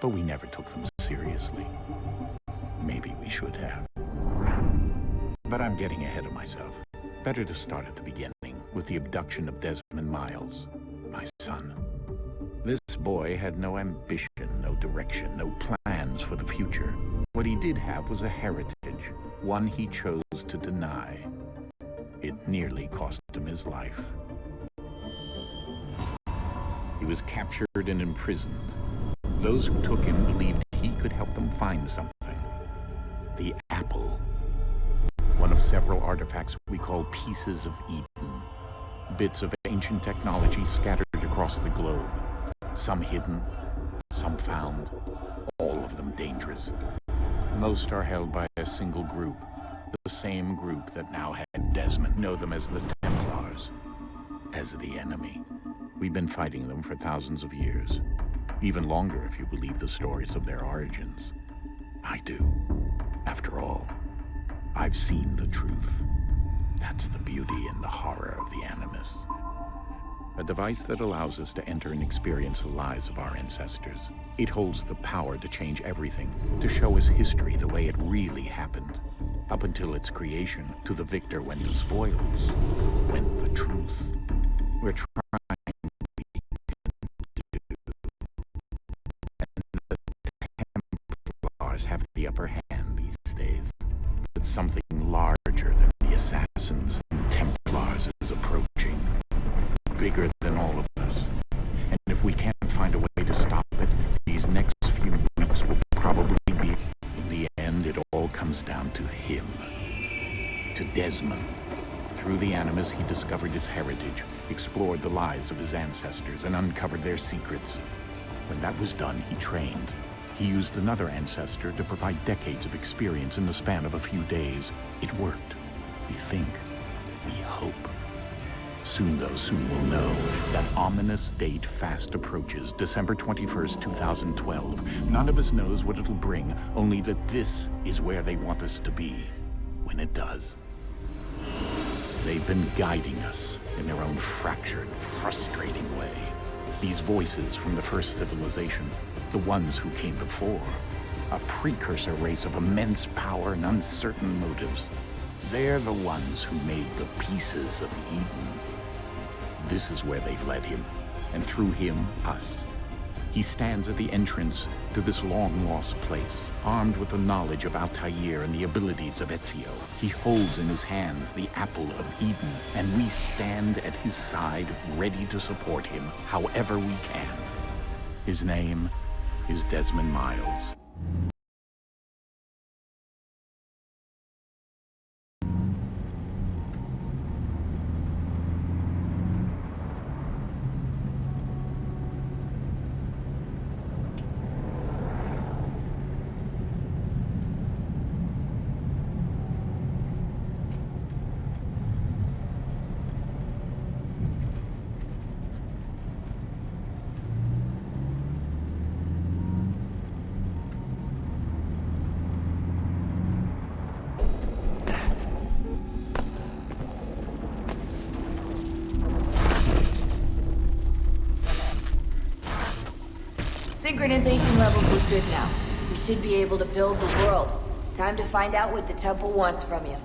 but we never took them seriously. Maybe we should have. But I'm getting ahead of myself. Better to start at the beginning, with the abduction of Desmond Miles, my son. This boy had no ambition, no direction, no plans for the future. What he did have was a heritage, one he chose to deny. It nearly cost him his life. He was captured and imprisoned. Those who took him believed he could help them find something. The apple. One of several artifacts we call pieces of Eden. Bits of ancient technology scattered across the globe. Some hidden, some found, all of them dangerous. Most are held by a single group, the same group that now had Desmond. Know them as the Templars, as the enemy. We've been fighting them for thousands of years, even longer if you believe the stories of their origins. I do. After all, I've seen the truth. That's the beauty and the horror of the Animus. A device that allows us to enter and experience the lives of our ancestors. It holds the power to change everything, to show us history the way it really happened. Up until its creation, to the victor went the spoils, went the truth. We're trying we can do. And the Templars have the upper hand these days. But something larger than the assassins and Templars is approaching. Bigger than all of us. And if we can't find a way to stop it, these next few weeks will probably be... In the end, it all comes down to him. To Desmond. Through the Animus, he discovered his heritage, explored the lives of his ancestors, and uncovered their secrets. When that was done, he trained. He used another ancestor to provide decades of experience in the span of a few days. It worked. We think. We hope. Soon, though, soon we'll know. That ominous date fast approaches, December 21st, 2012. None of us knows what it'll bring, only that this is where they want us to be, when it does. They've been guiding us in their own fractured, frustrating way. These voices from the first civilization, the ones who came before, a precursor race of immense power and uncertain motives. They're the ones who made the pieces of Eden. This is where they've led him, and through him, us. He stands at the entrance to this long-lost place, armed with the knowledge of Altair and the abilities of Ezio. He holds in his hands the apple of Eden, and we stand at his side, ready to support him however we can. His name is Desmond Miles. Synchronization levels look good now. We should be able to build the world. Time to find out what the temple wants from you.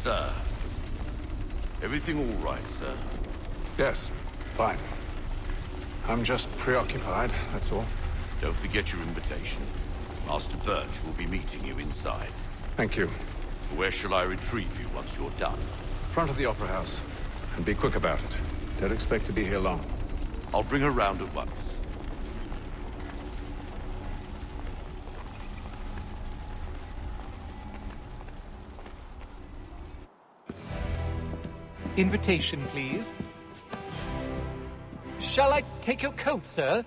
Sir. Everything all right, sir? Yes, fine. I'm just preoccupied, that's all. Don't forget your invitation. Master Birch will be meeting you inside. Thank you. Where shall I retrieve you once you're done? Front of the Opera House. And be quick about it. Don't expect to be here long. I'll bring her round at once. Invitation, please. Shall I take your coat, sir?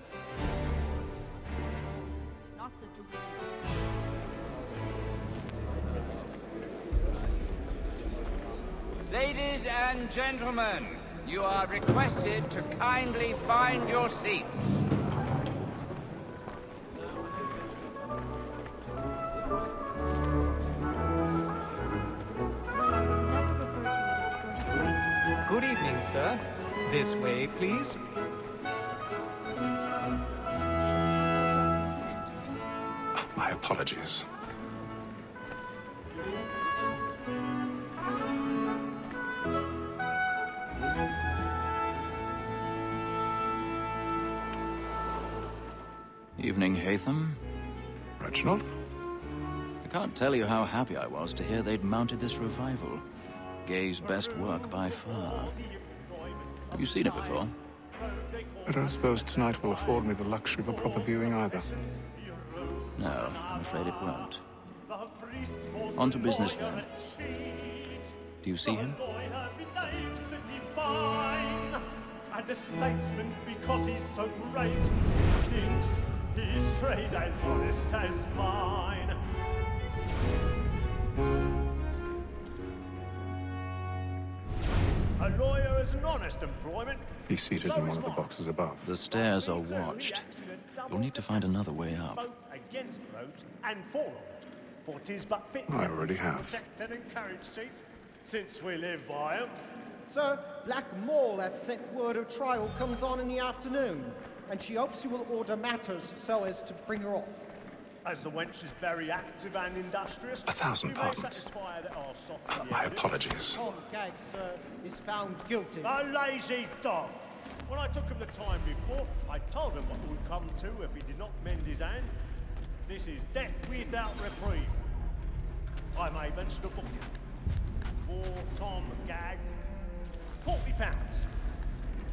Ladies and gentlemen, you are requested to kindly find your seats. Well, I would never refer to it as first rate. Good evening, sir. This way, please. My apologies. Evening, Hatham. Reginald? I can't tell you how happy I was to hear they'd mounted this revival. Gay's best work by far. Have you seen it before? I don't suppose tonight will afford me the luxury of a proper viewing either. No, I'm afraid it won't. On to business then. Do you see him? And the statesman, because he's so great, thinks his trade as honest as mine. A lawyer is an honest employment. He's seated in one of the boxes above. The stairs are watched. You'll need to find another way up. Both against roads and for them. For 'tis but fit I already have. protect and encourage cheats, since we live by 'em. Sir, Black Mall had sent word of trial comes on in the afternoon, and she hopes you will order matters so as to bring her off. As the wench is very active and industrious, 1,000 we may pardons. satisfy that our soft My apologies. Tom Gag, sir, is found guilty. A lazy dog! When I took him the time before, I told him what would come to if he did not mend his hand. This is death without reprieve. I may venture to book him. For Tom Gag, £40.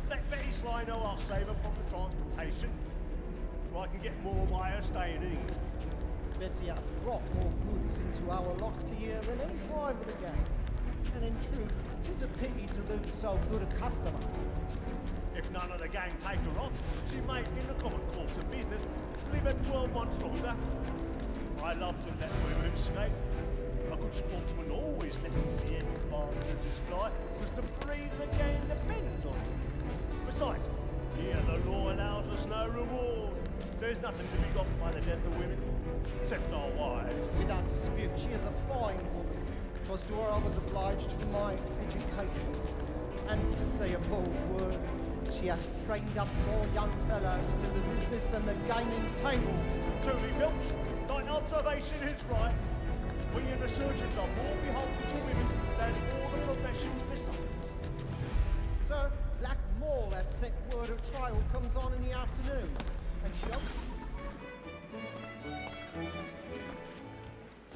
Let Betty Sly know I'll save her from the transportation, so I can get more by her staying in. Betty hath brought more goods into our locked here than any five of the gang. And in truth, 'tis a pity to lose so good a customer. If none of the gang take her on, she may, in the common course of business, live her 12 months longer. I love to let women escape. A good sportsman always lets the end advantages fly, because the breed of the game depends on it. Besides, here the law allows us no reward. There's nothing to be got by the death of women, except our wives. Without dispute, she is a fine woman. 'Twas to her I was obliged for my education. And to say a bold word, she hath trained up more young fellows to the business than the gaming table. Truly, Filch, thine observation is right. We and the surgeons are more beholden to women than all the professions besides. Sir, Black Mall had sent word of trial comes on in the afternoon, and she hopes...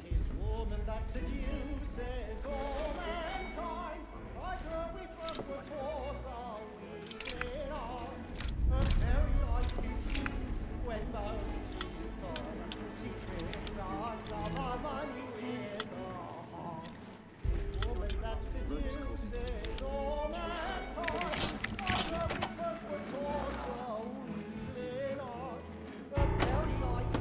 'Tis woman that seduces all mankind, like her we first were taught the weaving on. A very like you, when both she's gone, she tricks us of our money with her heart. Woman that seduces all mankind, like her we first were taught the weaving on. A very like you,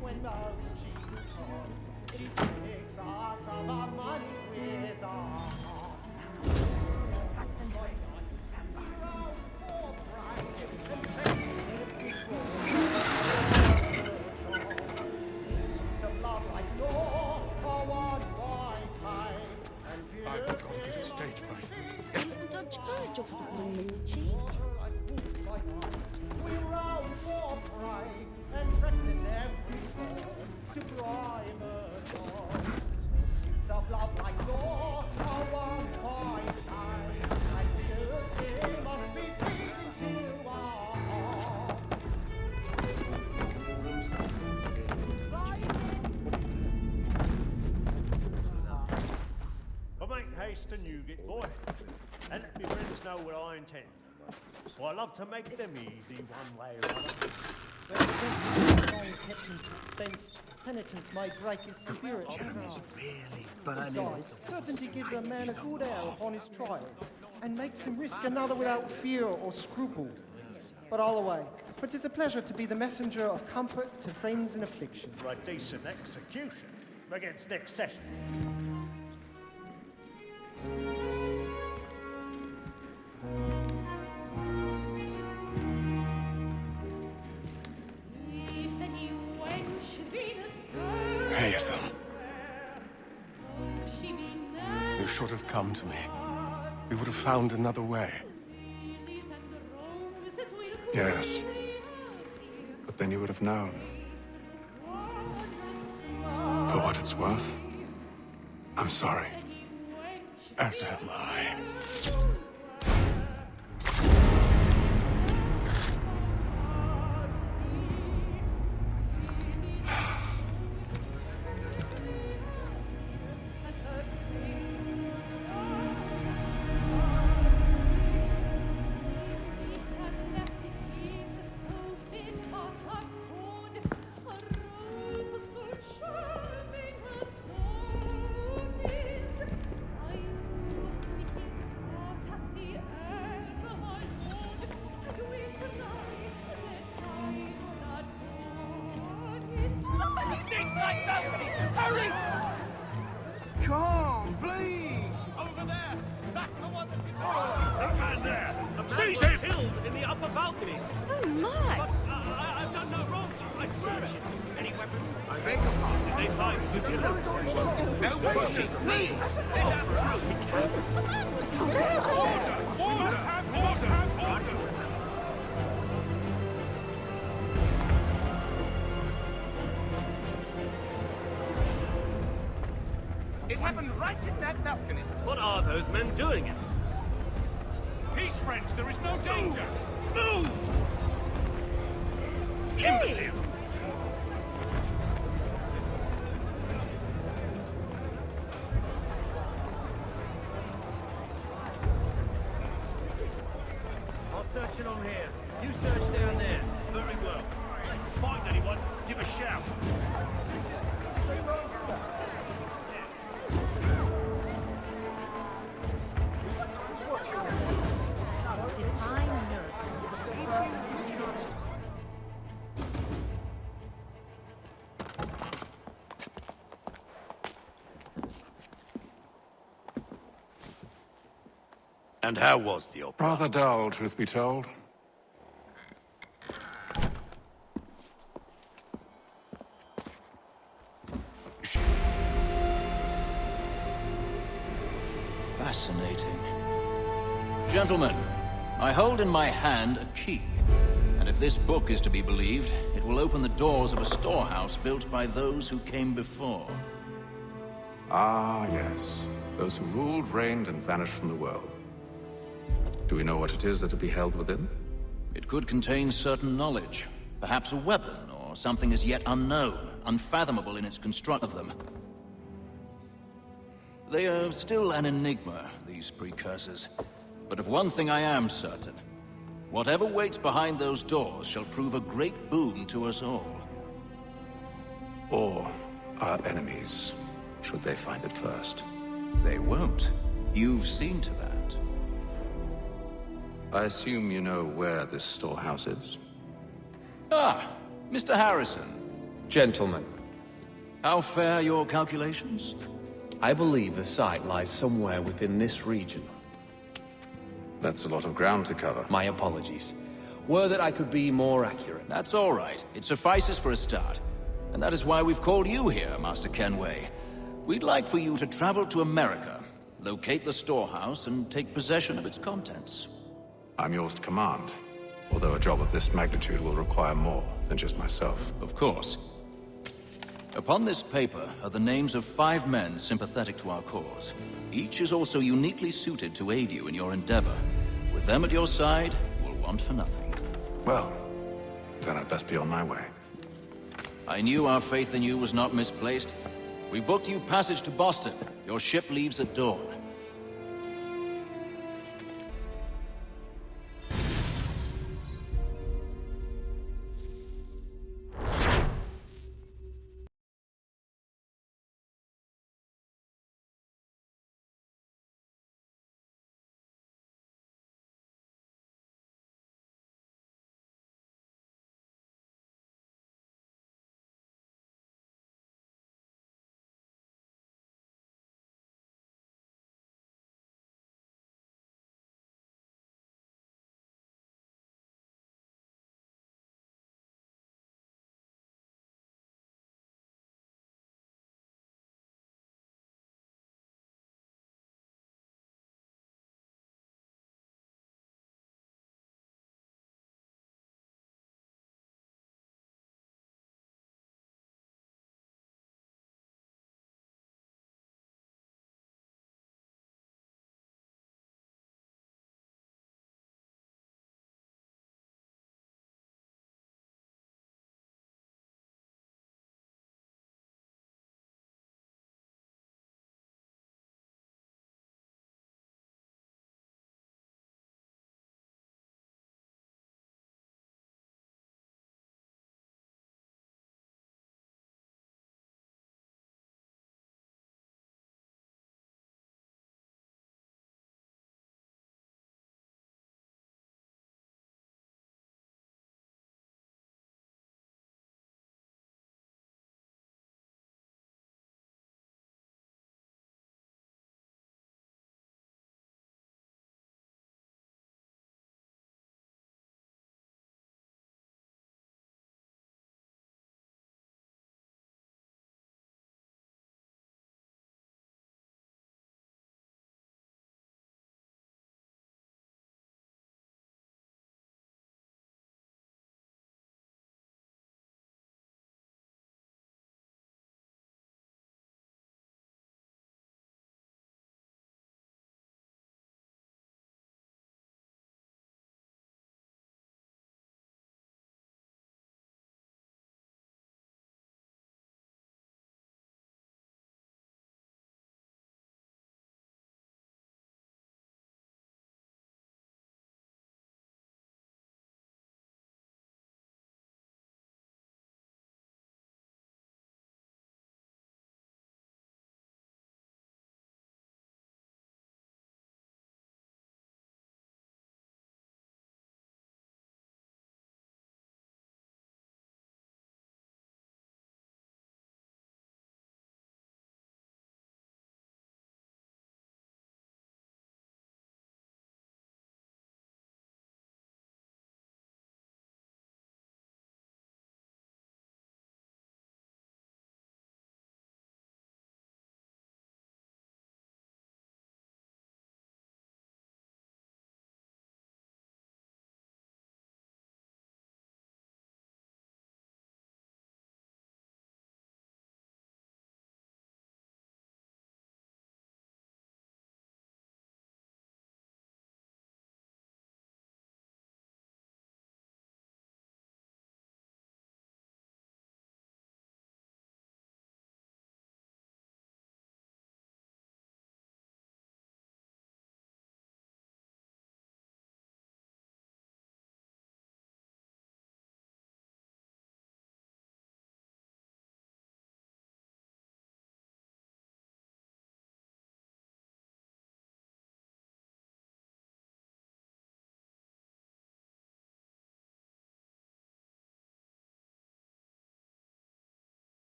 when both she's gone, she tricks us of our money with her heart. I forgot it is stage fright. Isn't a charge of the blooming cheek? We roll for prey and practice every form to bribe a dog. Seeds of love like law are one by time, and beauty must be beaten to our heart. But make haste and you get boy, and let me friends know what I intend. For I love to make them easy one way or other. When the long kept in suspense, penitence may break his spirit. Besides, certainty gives a man a good air upon his trial, and makes him risk another without fear or scruple. But all away, for 'tis a pleasure to be the messenger of comfort to friends in affliction. For a decent execution against next session. should have come to me. We would have found another way. Yes. But then you would have known. For what it's worth, I'm sorry. As am I. Come, please! Over there! Back the one that this man there! Seize him! Killed in the upper balconies! Oh my! But I've done no wrong, I swear it. Any weapons? I beg your pardon. Did they find the killer? No pushing, please! Let us through! Order! Order! Order! Order! It happened right in that balcony. What are those men doing? Peace, friends, there is no danger. Move! Imbecile! I'll search along here. You search down there. Very well. If you find anyone, give a shout. Divine miracles of And how was the opera? Rather dull, truth be told. Fascinating. Gentlemen, I hold in my hand a key. And if this book is to be believed, it will open the doors of a storehouse built by those who came before. Ah, yes. Those who ruled, reigned, and vanished from the world. Do we know what it is that will be held within? It could contain certain knowledge. Perhaps a weapon, or something as yet unknown, unfathomable in its construct of them. They are still an enigma, these precursors. But of one thing I am certain. Whatever waits behind those doors shall prove a great boon to us all. Or our enemies, should they find it first. They won't. You've seen to that. I assume you know where this storehouse is? Ah, Mr. Harrison. Gentlemen, How fare your calculations? I believe the site lies somewhere within this region. That's a lot of ground to cover. My apologies. Were that I could be more accurate. That's all right. It suffices for a start. And that is why we've called you here, Master Kenway. We'd like for you to travel to America, locate the storehouse, and take possession of its contents. I'm yours to command. Although a job of this magnitude will require more than just myself. Of course. Upon this paper are the names of 5 men sympathetic to our cause. Each is also uniquely suited to aid you in your endeavor. With them at your side, you will want for nothing. Well, then I'd best be on my way. I knew our faith in you was not misplaced. We booked you passage to Boston. Your ship leaves at dawn.